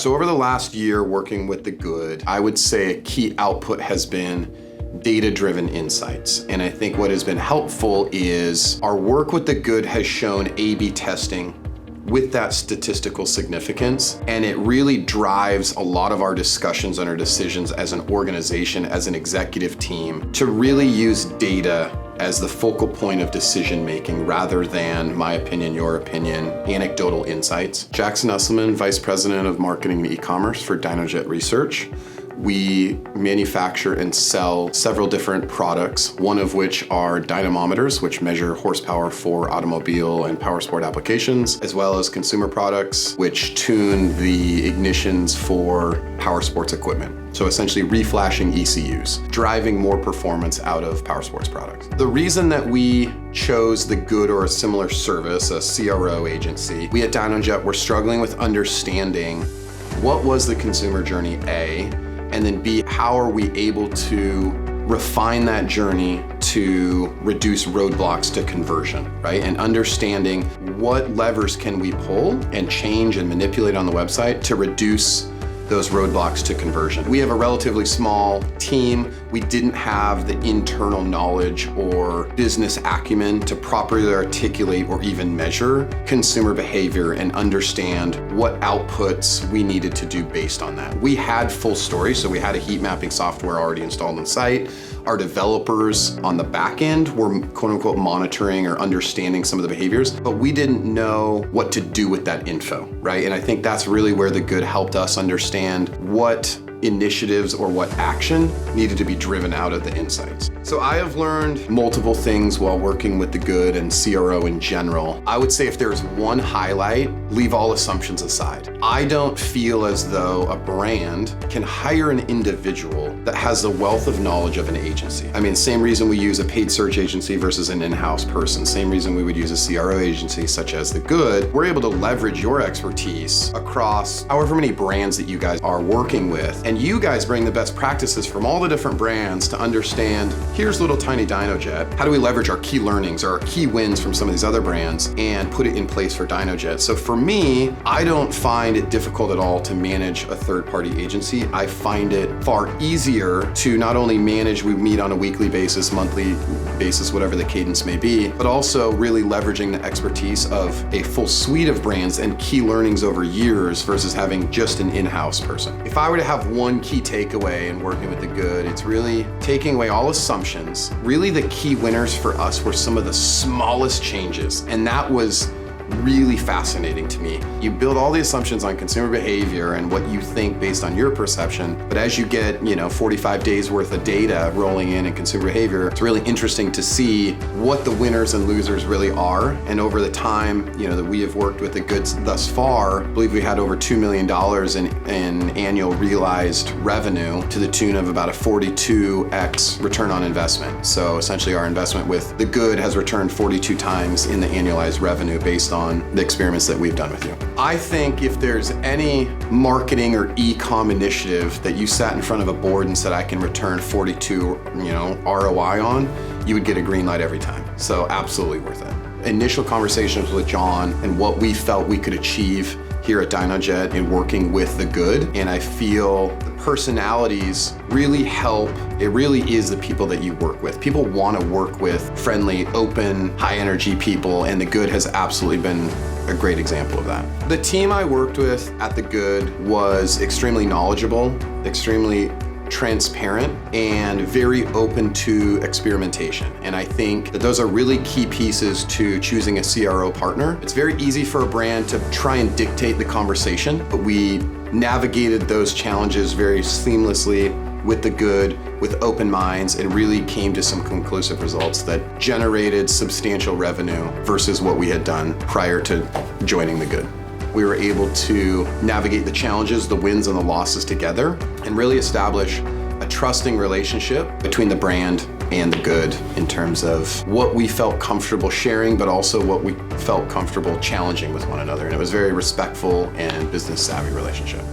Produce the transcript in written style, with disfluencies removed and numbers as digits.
So over the last year working with the Good, I would say a key output has been data-driven insights. And I think what has been helpful is our work with the Good has shown A/B testing with that statistical significance, and it really drives a lot of our discussions and our decisions as an organization, as an executive team, to really use data as the focal point of decision making rather than my opinion, your opinion, anecdotal insights. Jackson Esselman, Vice President of Marketing Ecommerce for Dynojet Research. We manufacture and sell several different products, one of which are dynamometers, which measure horsepower for automobile and power sport applications, as well as consumer products, which tune the ignitions for power sports equipment. So essentially reflashing ECUs, driving more performance out of power sports products. The reason that we chose the Good or a similar service, a CRO agency, we at Dynojet were struggling with understanding what was the consumer journey, A, and then B, how are we able to refine that journey to reduce roadblocks to conversion, right? And understanding what levers can we pull and change and manipulate on the website to reduce those roadblocks to conversion. We have a relatively small team. We didn't have the internal knowledge or business acumen to properly articulate or even measure consumer behavior and understand what outputs we needed to do based on that. We had full story, so we had a heat mapping software already installed on site. Our developers on the back end were quote unquote monitoring or understanding some of the behaviors, but we didn't know what to do with that info, right? And I think that's really where the Good helped us understand what initiatives or what action needed to be driven out of the insights. So I have learned multiple things while working with the Good and CRO in general. I would say if there's one highlight, leave all assumptions aside. I don't feel as though a brand can hire an individual that has the wealth of knowledge of an agency. I mean, same reason we use a paid search agency versus an in-house person, same reason we would use a CRO agency such as the Good. We're able to leverage your expertise across however many brands that you guys are working with, and you guys bring the best practices from all the different brands to understand, here's little tiny Dynojet. How do we leverage our key learnings or our key wins from some of these other brands and put it in place for Dynojet? So for me, I don't find it difficult at all to manage a third-party agency. I find it far easier to not only manage, we meet on a weekly basis, monthly basis, whatever the cadence may be, but also really leveraging the expertise of a full suite of brands and key learnings over years versus having just an in-house person. If I were to have one key takeaway in working with the Good, it's really taking away all assumptions. Really the key winners for us were some of the smallest changes, and that was really fascinating to me. You build all the assumptions on consumer behavior and what you think based on your perception, but as you get, 45 days worth of data rolling in consumer behavior, it's really interesting to see what the winners and losers really are. And over the time, that we have worked with the Goods thus far, I believe we had over $2 million in annual realized revenue to the tune of about a 42x return on investment. So essentially our investment with the Good has returned 42 times in the annualized revenue based on the experiments that we've done with you. I think if there's any marketing or e-com initiative that you sat in front of a board and said, I can return 42, ROI on, you would get a green light every time. So absolutely worth it. Initial conversations with John and what we felt we could achieve here at Dynojet in working with the Good, and I feel the personalities really help. It really is the people that you work with. People want to work with friendly, open, high energy people, and the Good has absolutely been a great example of that. The team I worked with at the Good was extremely knowledgeable, extremely transparent, and very open to experimentation. And I think that those are really key pieces to choosing a CRO partner. It's very easy for a brand to try and dictate the conversation, but we navigated those challenges very seamlessly with the Good, with open minds, and really came to some conclusive results that generated substantial revenue versus what we had done prior to joining the Good. We were able to navigate the challenges, the wins and the losses together, and really establish a trusting relationship between the brand and the Good in terms of what we felt comfortable sharing, but also what we felt comfortable challenging with one another. And it was a very respectful and business savvy relationship.